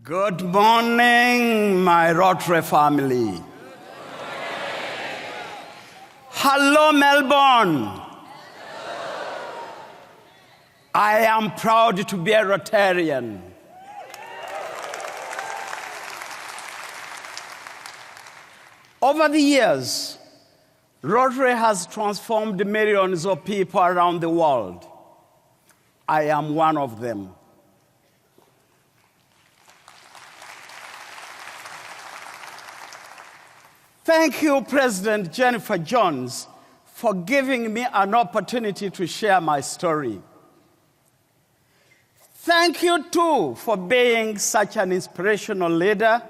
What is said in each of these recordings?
Good morning, my Rotary family. Hello, Melbourne. I am proud to be a Rotarian. Over the years, Rotary has transformed millions of people around the world. I am one of them. Thank you, President Jennifer Jones, for giving me an opportunity to share my story. Thank you, too, for being such an inspirational leader,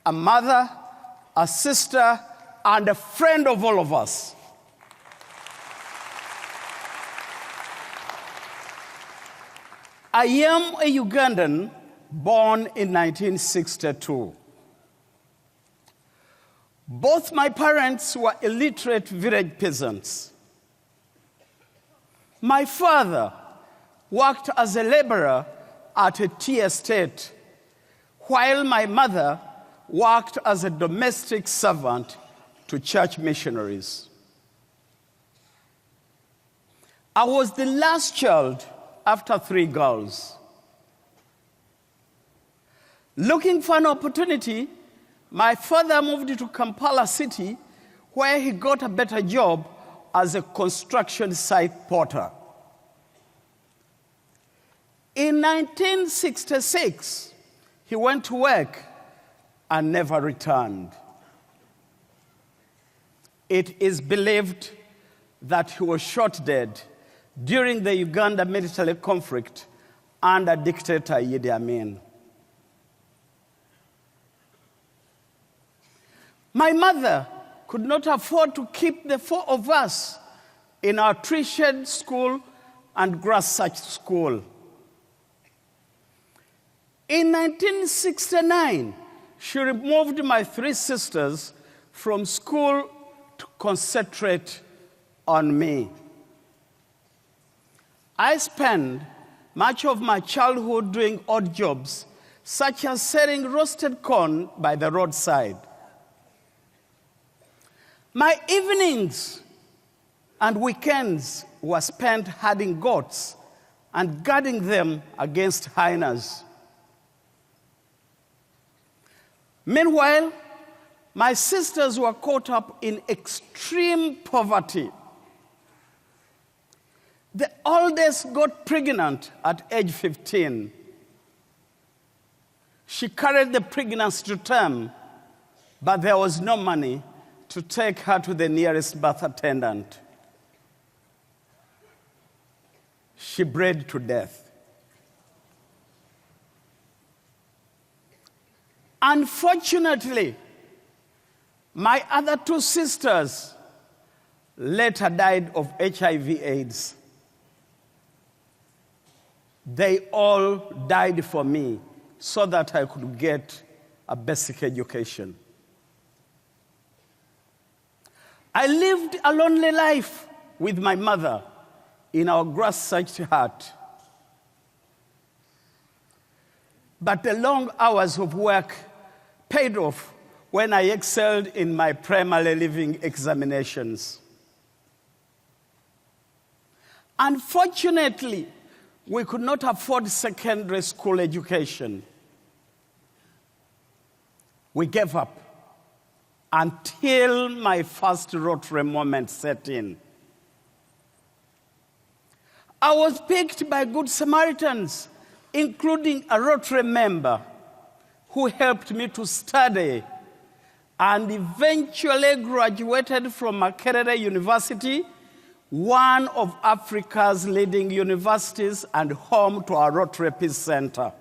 a mother, a sister, and a friend of all of us. I am a Ugandan born in 1962. Both my parents were illiterate village peasants. My father worked as a laborer at a tea estate, while my mother worked as a domestic servant to church missionaries. I was the last child after 3 girls. Looking for an opportunity, my father moved to Kampala City, where he got a better job as a construction site porter. In 1966, he went to work and never returned. It is believed that he was shot dead during the Uganda military conflict under dictator Idi Amin. My mother could not afford to keep the 4 of us in our tree-shed school and grass-thatched school. In 1969, she removed my 3 sisters from school to concentrate on me. I spent much of my childhood doing odd jobs, such as selling roasted corn by the roadside. My evenings and weekends were spent herding goats and guarding them against hyenas. Meanwhile, my sisters were caught up in extreme poverty. The oldest got pregnant at age 15. She carried the pregnancy to term, but there was no money to take her to the nearest birth attendant. She bled to death. Unfortunately, my other 2 sisters later died of HIV/AIDS. They all died for me so that I could get a basic education. I lived a lonely life with my mother in our grass-thatched hut. But the long hours of work paid off when I excelled in my primary living examinations. Unfortunately, we could not afford secondary school education. We gave up until my first Rotary moment set in. I was picked by Good Samaritans, including a Rotary member who helped me to study and eventually graduated from Makerere University, one of Africa's leading universities and home to our Rotary Peace Center.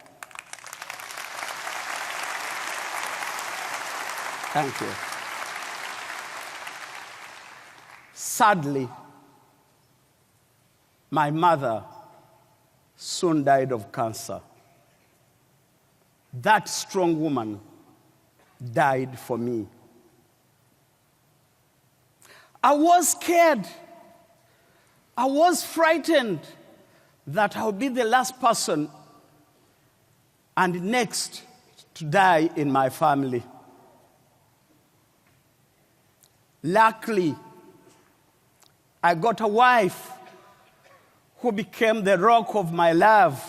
Thank you. Sadly, my mother soon died of cancer. That strong woman died for me. I was scared. I was frightened that I'll be the last person and next to die in my family. Luckily, I got a wife who became the rock of my love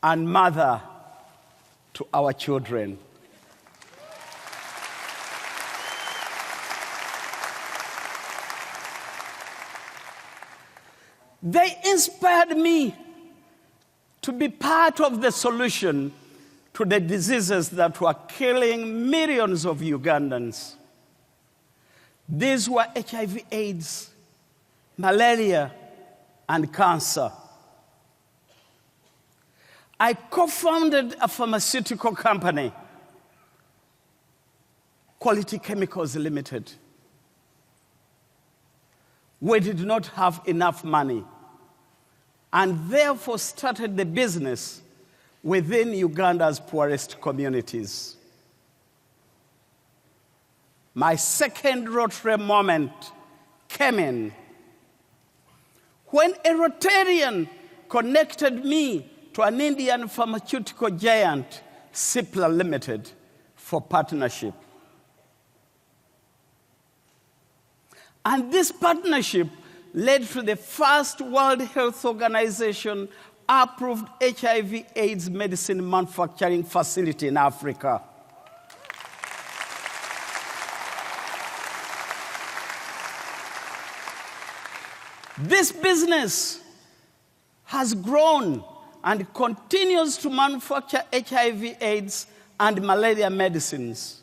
and mother to our children. They inspired me to be part of the solution to the diseases that were killing millions of Ugandans. These were HIV/AIDS, malaria, and cancer. I co-founded a pharmaceutical company, Quality Chemicals Limited. We did not have enough money, and therefore started the business within Uganda's poorest communities. My second Rotary moment came in when a Rotarian connected me to an Indian pharmaceutical giant, Cipla Limited, for partnership. And this partnership led to the first World Health Organization approved HIV/AIDS medicine manufacturing facility in Africa. This business has grown and continues to manufacture HIV/AIDS and malaria medicines.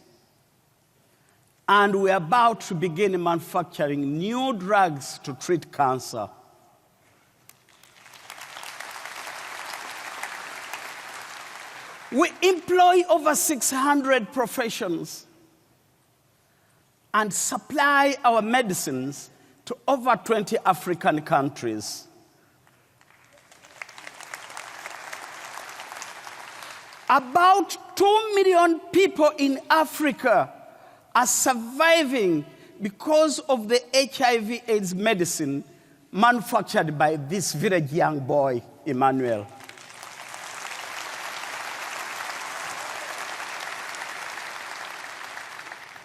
And we're about to begin manufacturing new drugs to treat cancer. We employ over 600 professionals and supply our medicines to over 20 African countries. About 2 million people in Africa are surviving because of the HIV/AIDS medicine manufactured by this village young boy, Emmanuel.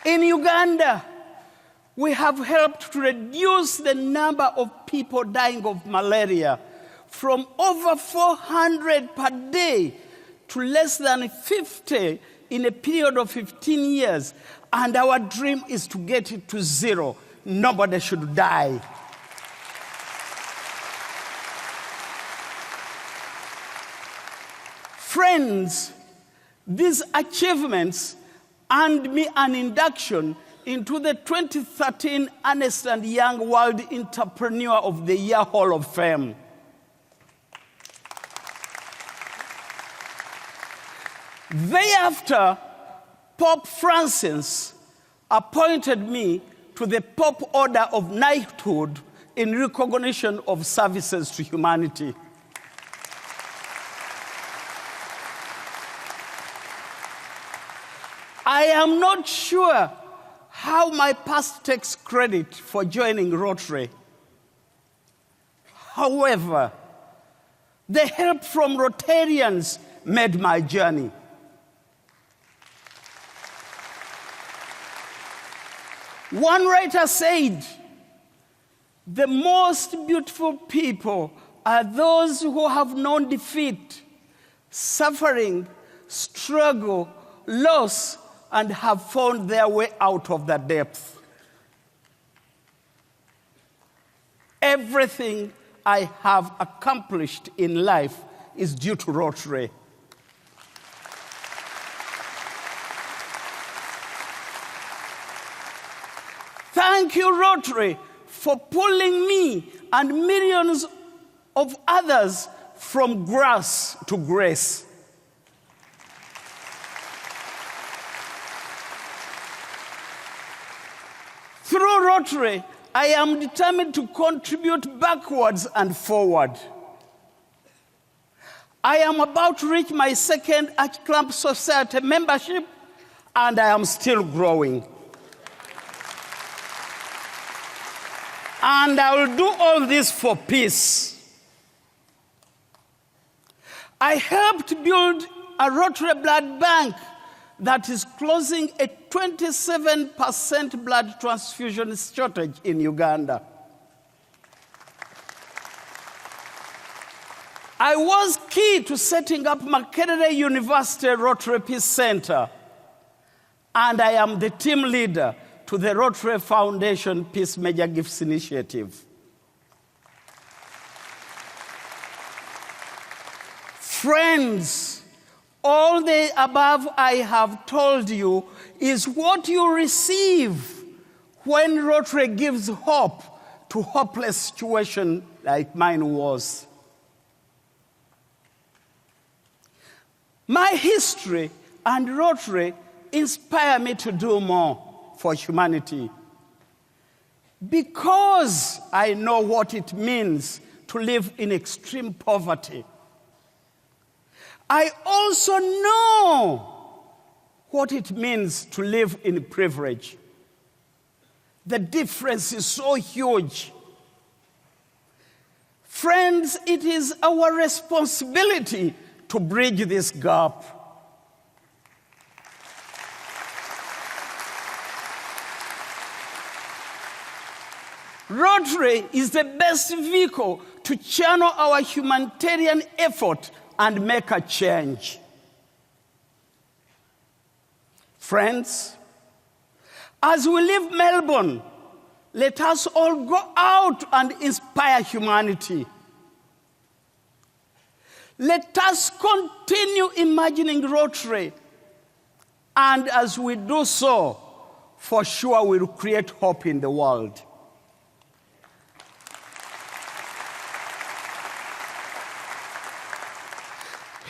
In Uganda, we have helped to reduce the number of people dying of malaria from over 400 per day to less than 50 in a period of 15 years. And our dream is to get it to zero. Nobody should die. Friends, these achievements earned me an induction into the 2013 Ernst & Young World Entrepreneur of the Year Hall of Fame. Thereafter, Pope Francis appointed me to the Pope Order of Knighthood in recognition of services to humanity. I am not sure how my past takes credit for joining Rotary. However, the help from Rotarians made my journey. One writer said, "The most beautiful people are those who have known defeat, suffering, struggle, loss, and have found their way out of the depth." Everything I have accomplished in life is due to Rotary. Thank you, Rotary, for pulling me and millions of others from grass to grace. Through Rotary, I am determined to contribute backwards and forward. I am about to reach my second Archclub Society membership, and I am still growing. And I will do all this for peace. I helped build a Rotary blood bank that is closing a 27% blood transfusion shortage in Uganda. I was key to setting up Makerere University Rotary Peace Center, and I am the team leader to the Rotary Foundation Peace Major Gifts Initiative. Friends, all the above I have told you is what you receive when Rotary gives hope to hopeless situation like mine was. My history and Rotary inspire me to do more for humanity because I know what it means to live in extreme poverty. I also know what it means to live in privilege. The difference is so huge. Friends, it is our responsibility to bridge this gap. Rotary is the best vehicle to channel our humanitarian effort and make a change. Friends, as we leave Melbourne, let us all go out and inspire humanity. Let us continue imagining Rotary, and as we do so, for sure we'll create hope in the world.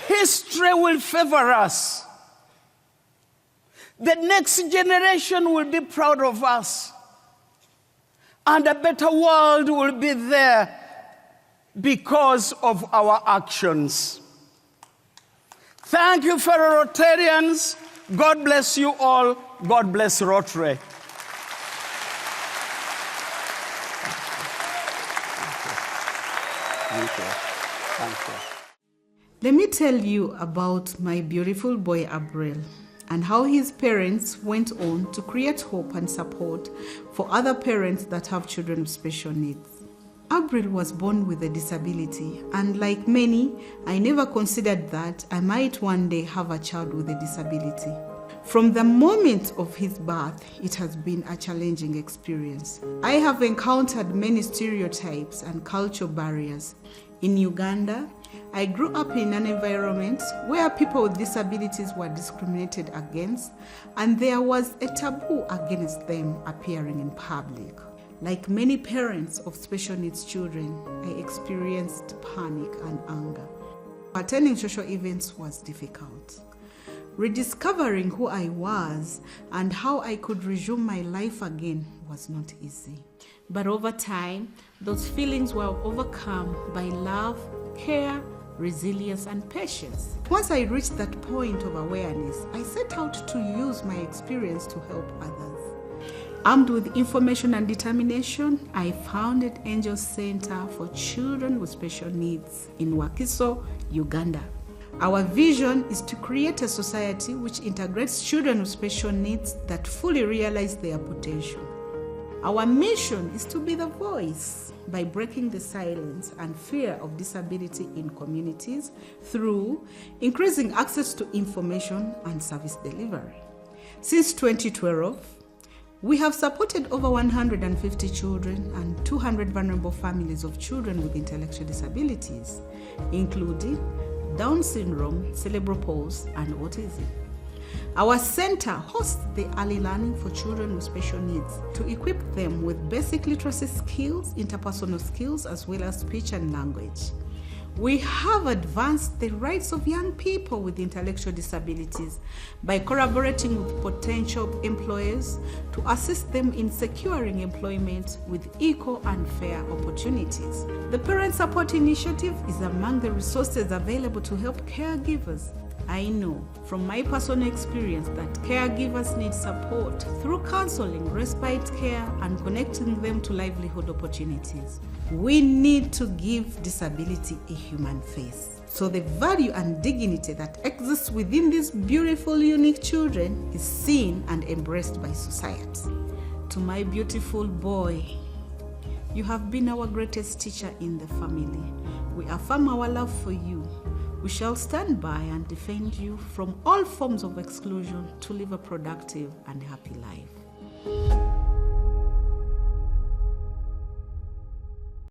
History will favor us. The next generation will be proud of us. And a better world will be there because of our actions. Thank you, fellow Rotarians. God bless you all. God bless Rotary. Thank you. Thank you. Let me tell you about my beautiful boy Abril and how his parents went on to create hope and support for other parents that have children with special needs. Abril was born with a disability, and like many, I never considered that I might one day have a child with a disability. From the moment of his birth, it has been a challenging experience. I have encountered many stereotypes and cultural barriers. In Uganda, I grew up in an environment where people with disabilities were discriminated against, and there was a taboo against them appearing in public. Like many parents of special needs children, I experienced panic and anger. Attending social events was difficult. Rediscovering who I was and how I could resume my life again was not easy. But over time, those feelings were overcome by love, care, resilience, and patience. Once I reached that point of awareness, I set out to use my experience to help others. Armed with information and determination, I founded Angel Center for Children with Special Needs in Wakiso, Uganda. Our vision is to create a society which integrates children with special needs that fully realize their potential. Our mission is to be the voice by breaking the silence and fear of disability in communities through increasing access to information and service delivery. Since 2012, we have supported over 150 children and 200 vulnerable families of children with intellectual disabilities, including Down syndrome, cerebral palsy, and autism. Our center hosts the early learning for children with special needs to equip them with basic literacy skills, interpersonal skills, as well as speech and language. We have advanced the rights of young people with intellectual disabilities by collaborating with potential employers to assist them in securing employment with equal and fair opportunities. The Parent Support Initiative is among the resources available to help caregivers I know from my personal experience that caregivers need support through counseling, respite care, and connecting them to livelihood opportunities. We need to give disability a human face, so the value and dignity that exists within these beautiful, unique children is seen and embraced by society. To my beautiful boy, you have been our greatest teacher in the family. We affirm our love for you. We shall stand by and defend you from all forms of exclusion to live a productive and happy life.